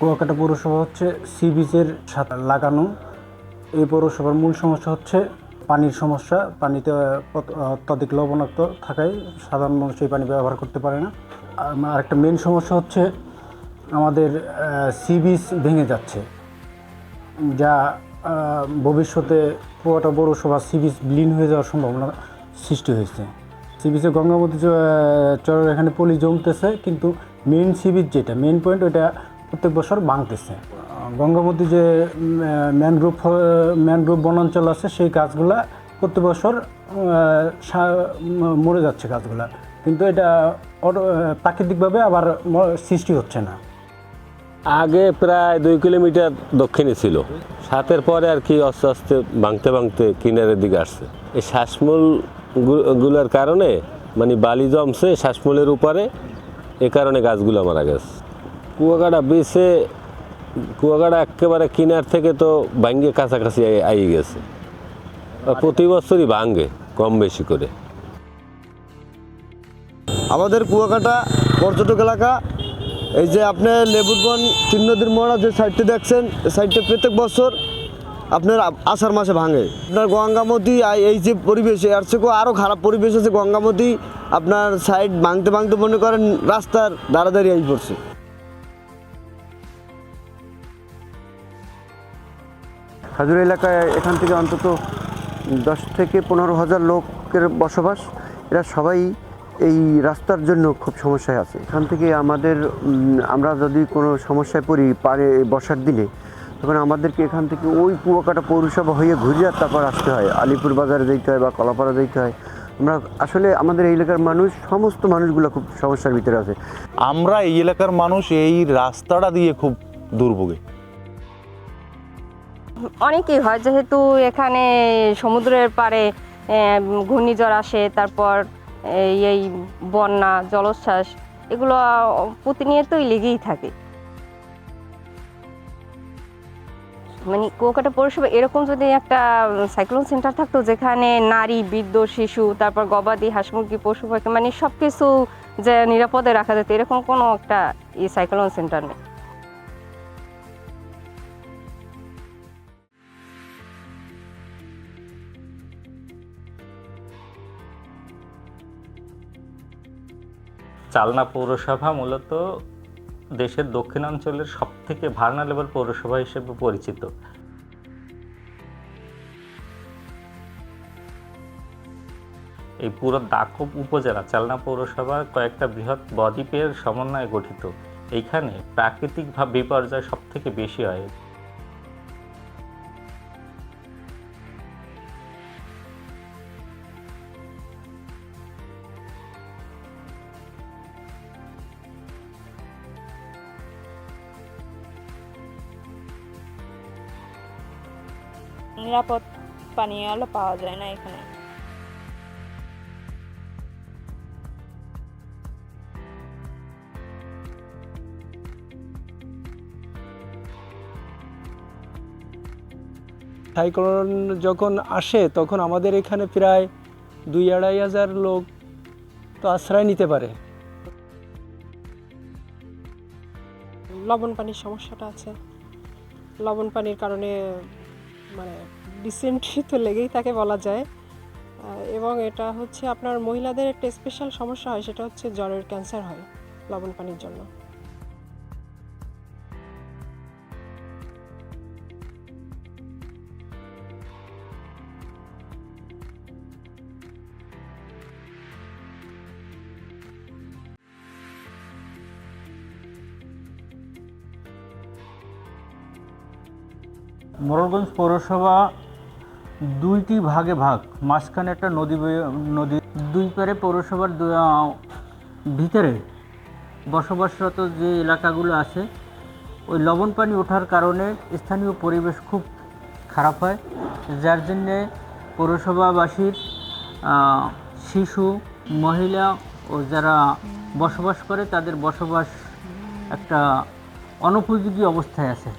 কুয়াকাটা পৌরসভা হচ্ছে সি বিচের সাথে লাগানো। এই পৌরসভার মূল সমস্যা হচ্ছে পানির সমস্যা। পানিতে অত্যধিক লবণাক্ত থাকায় সাধারণ মানুষ এই পানি ব্যবহার করতে পারে না। আর একটা মেন সমস্যা হচ্ছে আমাদের সি বিচ ভেঙে যাচ্ছে, যা ভবিষ্যতে কুয়াকাটা পৌরসভা সি বিচ বিলীন হয়ে যাওয়ার সম্ভাবনা সৃষ্টি হয়েছে। সি বিচে গঙ্গাবতী চরের এখানে পলি জমতেছে, কিন্তু মেন সি বিচ যেটা মেন পয়েন্ট, ওটা প্রত্যেক বছর ভাঙতেছে। গঙ্গাবতী যে ম্যানগ্রোভ বনাঞ্চল আছে, সেই গাছগুলা প্রত্যেক বছর মরে যাচ্ছে গাছগুলা, কিন্তু এটা প্রাকৃতিকভাবে আবার সৃষ্টি হচ্ছে না। আগে প্রায় 2 কিলোমিটার দক্ষিণে ছিল, সাতের পরে আর কি আস্তে আস্তে ভাঙতে ভাঙতে কিনারের দিকে আসছে। এই শ্বাসমূল গুলার কারণে মানে বালি জমছে শ্বাসমূলের উপরে, এ কারণে গাছগুলো মারা গেছে। কুয়াকাটা একেবারে কিনার থেকে তো ভাঙ্গে কাছাকাছি আইয়ে গেছে। প্রতি বছরই ভাঙ্গে কম বেশি করে। আমাদের কুয়াকাটা পর্যটক এলাকা, এই যে আপনি লেবুরবন 3 নদীর মোড়া যে সাইডটা দেখছেন, সাইডটা প্রত্যেক বছর আপনার আষাঢ় মাসে ভাঙে। আপনার গঙ্গামতি এই যে পরিবেশ, এর থেকেও আরও খারাপ পরিবেশ আছে। গঙ্গামতি আপনার সাইড ভাঙতে ভাঙতে মনে করেন রাস্তার দাঁড়াদাঁড়িয়ে আই পড়ছে। হাজুরা এলাকায় এখান থেকে অন্তত 10 থেকে 15,000 লোকের বসবাস। এরা সবাই এই রাস্তার জন্য খুব সমস্যায় আছে। এখান থেকে আমরা যদি কোনো সমস্যায় পড়ি বর্ষার দিনে, তখন আমাদেরকে এখান থেকে ওই কুয়াকাটা পৌরসভা হয়ে ঘুরিয়ে তারপর আসতে হয়, আলিপুর বাজারে যেতে হয় বা কলাপাড়া যেতে হয়। আসলে আমাদের এই এলাকার সমস্ত মানুষগুলো খুব সমস্যার ভিতরে আছে। আমরা এই এলাকার মানুষ এই রাস্তাটা দিয়ে খুব দুর্ভোগে। অনেকই হয়, যেহেতু এখানে সমুদ্রের পাড়ে ঘূর্ণিঝড় আসে, তারপর এই বন্যা, জলোচ্ছ্বাস, এগুলো প্রতিনিয়তই লেগেই থাকে। মানে কুয়াকাটা পৌরসভা এরকম যদি একটা সাইক্লোন সেন্টার থাকতো, যেখানে নারী, বৃদ্ধ, শিশু, তারপর গবাদি, হাঁস মুরগি, পশু পাখি, মানে সব কিছু যে নিরাপদে রাখা যেত, এরকম কোনো একটা সাইক্লোন সেন্টার নেই। চালনা পৌরসভা মূলত দেশের দক্ষিণাঞ্চলের সবথেকে ভার্নারেবল পৌরসভা হিসেবে পরিচিত। এই পুরো দাকব উপজেলা চালনা পৌরসভা কয়েকটা বৃহৎ বদ্বীপের সমন্বয়ে গঠিত। এইখানে প্রাকৃতিক বিপর্যয় সবথেকে বেশি হয়। নিরাপদ পানীয় জল পাওয়া যায় না এখানে। সাইক্লোন যখন আসে তখন আমাদের এখানে প্রায় 2-2.5 হাজার লোক তো আশ্রয় নিতে পারে। লবণ পানির সমস্যাটা আছে। লবণ পানির কারণে মানে ডিসেন্ট্রি তো লেগেই থাকে বলা যায়। এবং এটা হচ্ছে আপনার মহিলাদের একটা স্পেশাল সমস্যা হয়, সেটা হচ্ছে জ্বরের ক্যান্সার হয় লবণ পানির জন্য। মোড়লগঞ্জ পৌরসভা 2টি ভাগে ভাগ, মাঝখানে একটা নদী, দুই পারে পৌরসভার ভিতরে বসবাসরত যে এলাকাগুলো আছে, ওই লবণ পানি ওঠার কারণে স্থানীয় পরিবেশ খুব খারাপ হয়, যার জন্যে পৌরসভাবাসীর শিশু, মহিলা ও যারা বসবাস করে তাদের বসবাস একটা অনুপযোগী অবস্থায় আছে।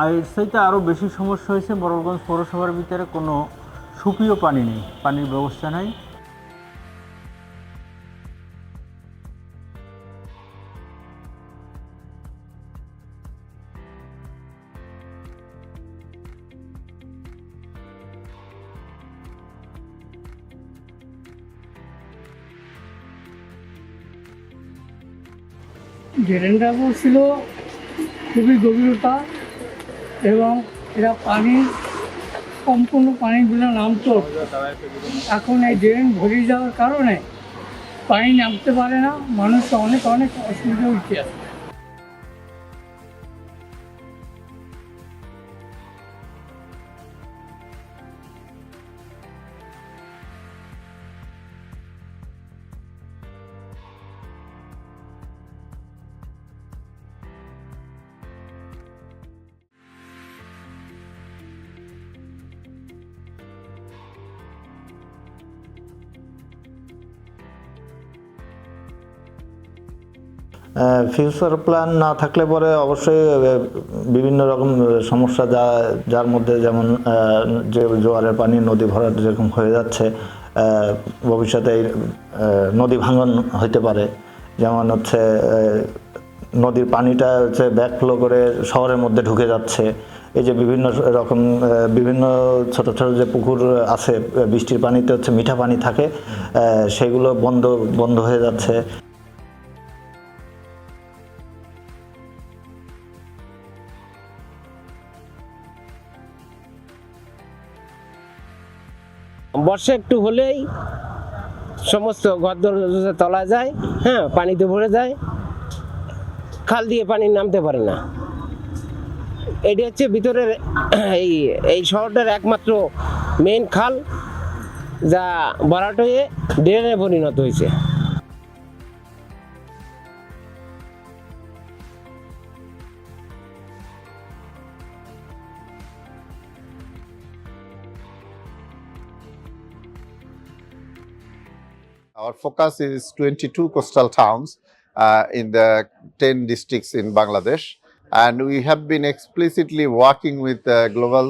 আর এর চাইতে আরও বেশি সমস্যা হয়েছে, মোড়লগঞ্জ পৌরসভার ভিতরে কোনো সুপেয় পানি নেই, পানির ব্যবস্থা নাই। ড্রেনটা ছিল খুবই গভীরতা এবং এরা সম্পূর্ণ পানিগুলো নামতো। এখন এই ড্রেন ভরে যাওয়ার কারণে পানি নামতে পারে না, মানুষ অনেক অনেক অসুবিধা হচ্ছে। ফিউচার প্ল্যান না থাকলে পরে অবশ্যই বিভিন্ন রকম সমস্যা যার মধ্যে যেমন যে জোয়ারের পানি নদী ভরাট যেরকম হয়ে যাচ্ছে, ভবিষ্যতে এই নদী ভাঙন হইতে পারে। যেমন হচ্ছে নদীর পানিটা হচ্ছে ব্যাকফ্লো করে শহরের মধ্যে ঢুকে যাচ্ছে। এই যে বিভিন্ন ছোট ছোট যে পুকুর আছে, বৃষ্টির পানিতে হচ্ছে মিঠা পানি থাকে, সেগুলো বন্ধ হয়ে যাচ্ছে। বর্ষা একটু হলেই সমস্ত ঘর দরজা তলা যায়, হ্যাঁ, পানিতে ভরে যায়, খাল দিয়ে পানি নামতে পারে না। এটি হচ্ছে ভিতরের এই শহরটার একমাত্র মেইন খাল, যা ভরাট হয়ে ড্রেনে পরিণত হয়েছে। Our focus is 22 coastal towns in the 10 districts in Bangladesh, and we have been explicitly working with the Global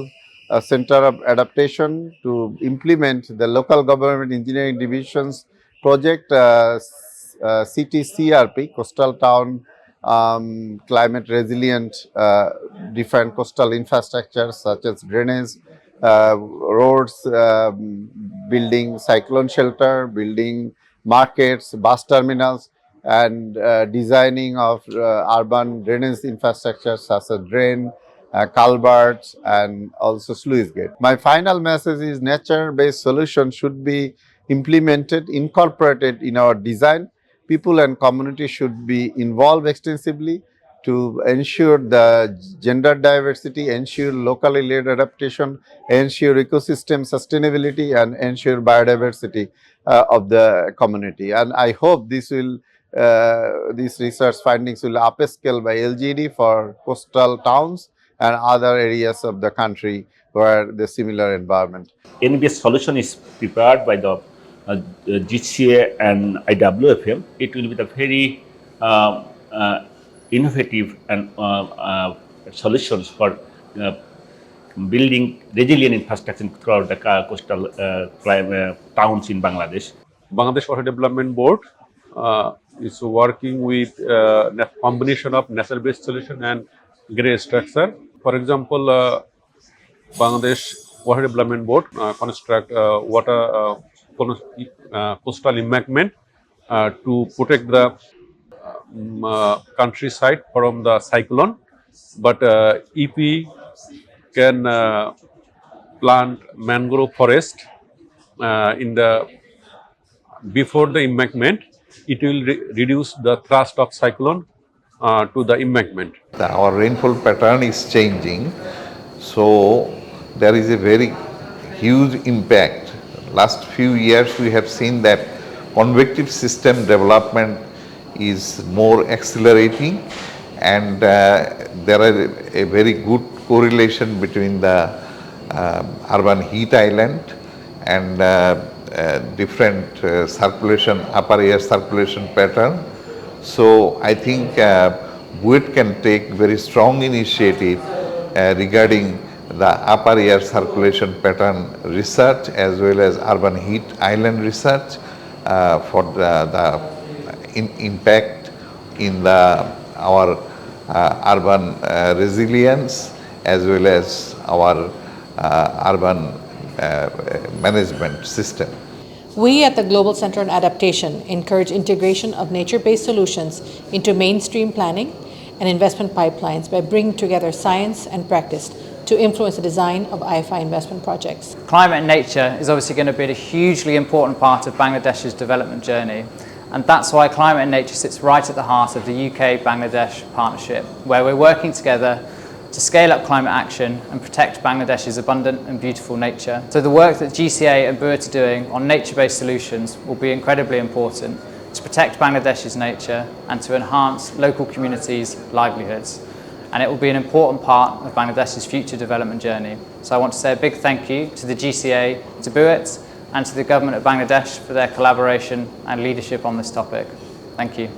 Center of Adaptation to implement the Local Government Engineering Division's project CTCRP, Coastal Town Climate Resilient Different Coastal Infrastructure such as drainage, roads, building cyclone shelter, building markets, bus terminals, and designing of urban drainage infrastructure such as drain, culverts, and also sluice gate. My final message is nature-based solutions should be implemented, incorporated in our design. People and community should be involved extensively to ensure the gender diversity, ensure locally led adaptation, ensure ecosystem sustainability, and ensure biodiversity of the community. And I hope these research findings will upscale by LGD for coastal towns and other areas of the country where the similar environment. NBS solution is prepared by the GCA and IWFM. It will be the very innovative and solutions for building resilient infrastructure throughout the coastal towns in Bangladesh. Bangladesh Water Development Board is working with combination of nature-based solution and grey structure. For example, Bangladesh Water Development Board construct coastal embankment to protect the countryside from the cyclone, but EP can plant mangrove forest before the embankment. It will reduce the thrust of cyclone to the embankment. Our rainfall pattern is changing, so there is a very huge impact. Last few years we have seen that convective system development is more accelerating, and there are a very good correlation between the urban heat island and different circulation, upper air circulation pattern. So I think BUET can take very strong initiative regarding the upper air circulation pattern research as well as urban heat island research for the impact in our urban resilience as well as our urban management system. We at the Global Center on Adaptation encourage integration of nature-based solutions into mainstream planning and investment pipelines by bringing together science and practice to influence the design of IFI investment projects. Climate and nature is obviously going to be a hugely important part of Bangladesh's development journey, and that's why climate and nature sits right at the heart of the UK-Bangladesh partnership, where we're working together to scale up climate action and protect Bangladesh's abundant and beautiful nature. So the work that GCA and BUIT are doing on nature-based solutions will be incredibly important to protect Bangladesh's nature and to enhance local communities' livelihoods. And it will be an important part of Bangladesh's future development journey. So I want to say a big thank you to the GCA, to BUIT, and to the government of Bangladesh for their collaboration and leadership on this topic. Thank you.